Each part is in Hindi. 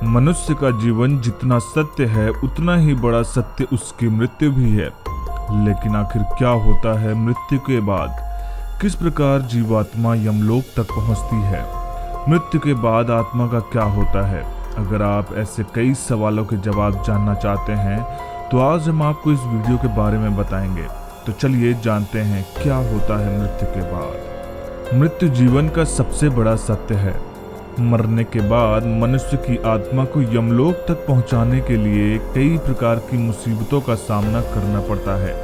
मनुष्य का जीवन जितना सत्य है उतना ही बड़ा सत्य उसकी मृत्यु भी है। लेकिन आखिर क्या होता है मृत्यु के बाद? किस प्रकार जीवात्मा यमलोक तक पहुंचती है? मृत्यु के बाद आत्मा का क्या होता है? अगर आप ऐसे कई सवालों के जवाब जानना चाहते हैं तो आज हम आपको इस वीडियो के बारे में बताएंगे। तो चलिए जानते हैं क्या होता है मृत्यु के बाद। मृत्यु जीवन का सबसे बड़ा सत्य है। मरने के बाद मनुष्य की आत्मा को यमलोक तक पहुंचाने के लिए कई प्रकार की मुसीबतों का सामना करना पड़ता है।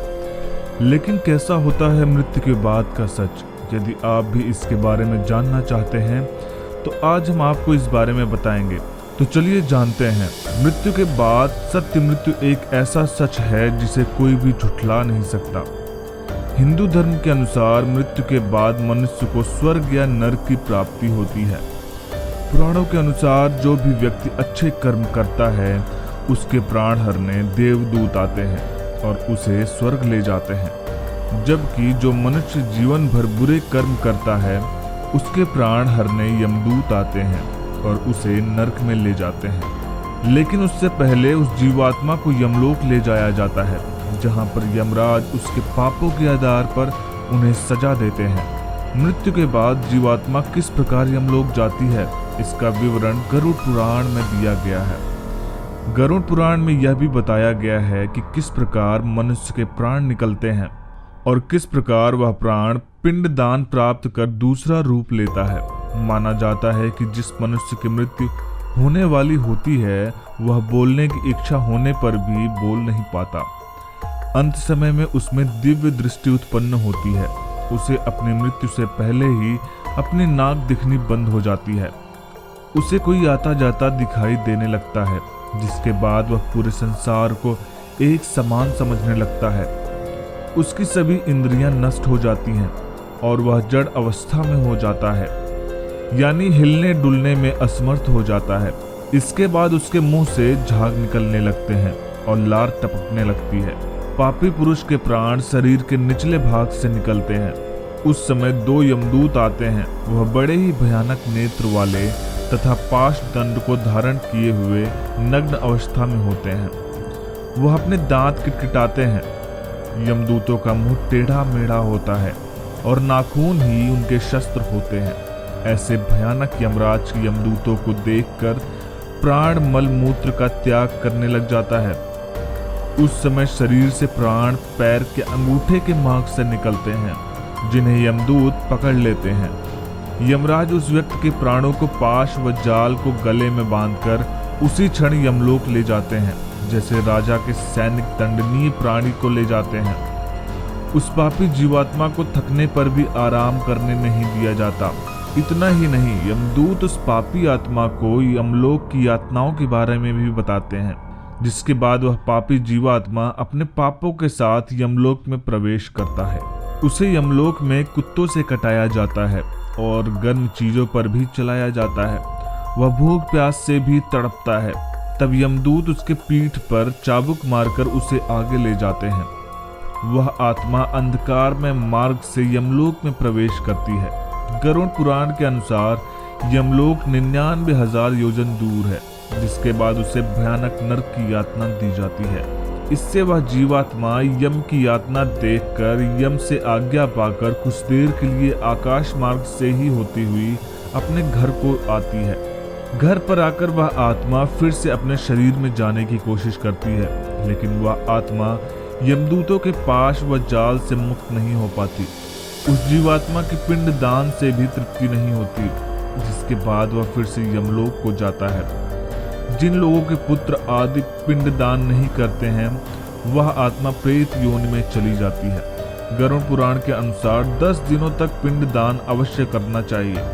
लेकिन कैसा होता है मृत्यु के बाद का सच? यदि आप भी इसके बारे में जानना चाहते हैं तो आज हम आपको इस बारे में बताएंगे। तो चलिए जानते हैं। मृत्यु के बाद सत्य मृत्यु एक ऐसा सच है जिसे कोई भी झुठला नहीं सकता। हिंदू धर्म के अनुसार मृत्यु के बाद मनुष्य को स्वर्ग या नरक की प्राप्ति होती है। पुराणों के अनुसार जो भी व्यक्ति अच्छे कर्म करता है उसके प्राण हरने देवदूत आते हैं और उसे स्वर्ग ले जाते हैं, जबकि जो मनुष्य जीवन भर बुरे कर्म करता है उसके प्राण हरने यमदूत आते हैं और उसे नरक में ले जाते हैं। लेकिन उससे पहले उस जीवात्मा को यमलोक ले जाया जाता है, जहां पर यमराज उसके पापों के आधार पर उन्हें सजा देते हैं। मृत्यु के बाद जीवात्मा किस प्रकार यमलोक जाती है, इसका विवरण गरुड़ पुराण में दिया गया है। गरुड़ पुराण में यह भी बताया गया है कि किस प्रकार मनुष्य के प्राण निकलते हैं और किस प्रकार वह प्राण पिंड दान प्राप्त कर दूसरा रूप लेता है। माना जाता है कि जिस मनुष्य की मृत्यु होने वाली होती है वह बोलने की इच्छा होने पर भी बोल नहीं पाता। अंत समय में उसमें दिव्य दृष्टि उत्पन्न होती है। उसे अपनी मृत्यु से पहले ही अपनी नाक दिखनी बंद हो जाती है। उसे कोई आता जाता दिखाई देने लगता है, जिसके बाद वह पूरे संसार को एक समान समझने लगता है। उसकी सभी इंद्रियां नष्ट हो जाती हैं और वह जड़ अवस्था में हो जाता है, यानी हिलने डुलने में असमर्थ हो जाता है। इसके बाद उसके मुंह से झाग निकलने लगते हैं और लार टपकने लगती है। पापी पुरुष के प्राण शरीर के निचले भाग से निकलते हैं। उस समय दो यमदूत आते हैं। वह बड़े ही भयानक नेत्र वाले तथा पाश दंड को धारण किए हुए नग्न अवस्था में होते हैं। वह अपने दांत किटकिटाते हैं। यमदूतों का मुंह टेढ़ा मेढ़ा होता है और नाखून ही उनके शस्त्र होते हैं। ऐसे भयानक यमराज के यमदूतों को देखकर प्राण मल मूत्र का त्याग करने लग जाता है। उस समय शरीर से प्राण पैर के अंगूठे के मार्ग से निकलते हैं, जिन्हें यमदूत पकड़ लेते हैं। यमराज उस व्यक्ति के प्राणों को पाश व जाल को गले में बांधकर उसी क्षण यमलोक ले जाते हैं, जैसे राजा के सैनिक दंडनीय प्राणी को ले जाते हैं। उस पापी जीवात्मा को थकने पर भी आराम करने नहीं दिया जाता। इतना ही नहीं, यमदूत उस पापी आत्मा को यमलोक की यातनाओं के बारे में भी बताते हैं, जिसके बाद वह पापी जीवात्मा अपने पापों के साथ यमलोक में प्रवेश करता है। उसे यमलोक में कुत्तों से कटाया जाता है और गर्म चीजों पर भी चलाया जाता है। वह भूख प्यास से भी तड़पता है। तब यमदूत उसके पीठ पर चाबुक मारकर उसे आगे ले जाते हैं। वह आत्मा अंधकार में मार्ग से यमलोक में प्रवेश करती है। गरुड़ पुराण के अनुसार यमलोक 99,000 योजन दूर है, जिसके बाद उसे भयानक नरक की यातना दी जाती है। इससे वह जीवात्मा यम की यातना देखकर यम से आज्ञा पाकर कुछ देर के लिए आकाश मार्ग से ही होती हुई अपने घर को आती है। घर पर आकर वह आत्मा फिर से अपने शरीर में जाने की कोशिश करती है, लेकिन वह आत्मा यमदूतों के पाश व जाल से मुक्त नहीं हो पाती। उस जीवात्मा की पिंड दान से भी तृप्ति नहीं होती, जिसके बाद वह फिर से यमलोक को जाता है। जिन लोगों के पुत्र आदि पिंड दान नहीं करते हैं वह आत्मा प्रेत योनि में चली जाती है। गरुड़ पुराण के अनुसार 10 दिनों तक पिंड दान अवश्य करना चाहिए।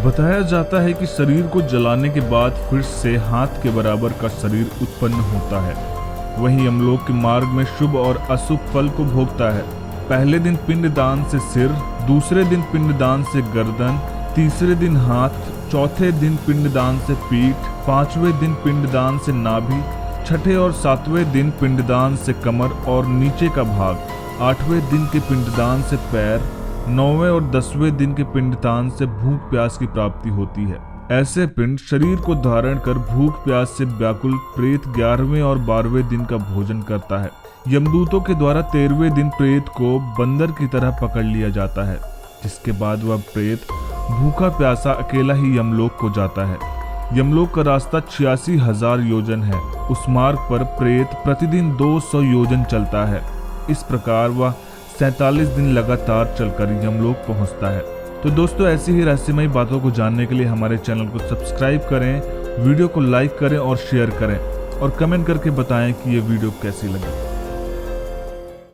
बताया जाता है कि शरीर को जलाने के बाद फिर से हाथ के बराबर का शरीर उत्पन्न होता है। वही यमलोक के मार्ग में शुभ और अशुभ फल को भोगता है। पहले दिन पिंड दान से सिर, दूसरे दिन पिंड दान से गर्दन, तीसरे दिन हाथ, चौथे दिन पिंडदान से पीठ, पांचवें दिन पिंडदान से नाभि, छठे और सातवें दिन पिंडदान से कमर और नीचे का भाग, आठवें दिन के पिंडदान से पैर, 9वें और 10वें दिन के पिंडदान से भूख प्यास की प्राप्ति होती है। ऐसे पिंड शरीर को धारण कर भूख प्यास से व्याकुल प्रेत 11वें और 12वें दिन का भोजन करता है। यमदूतों के द्वारा 13वें दिन प्रेत को बंदर की तरह पकड़ लिया जाता है, जिसके बाद वह प्रेत भूखा प्यासा अकेला ही यमलोक को जाता है। यमलोक का रास्ता 86,000 योजन है। उस मार्ग पर प्रेत प्रतिदिन 200 योजन चलता है। इस प्रकार वह 47 दिन लगातार चलकर यमलोक पहुंचता है। तो दोस्तों, ऐसी ही रहस्यमयी बातों को जानने के लिए हमारे चैनल को सब्सक्राइब करें, वीडियो को लाइक करें और शेयर करें और कमेंट करके बताएं कि ये वीडियो कैसी लगी।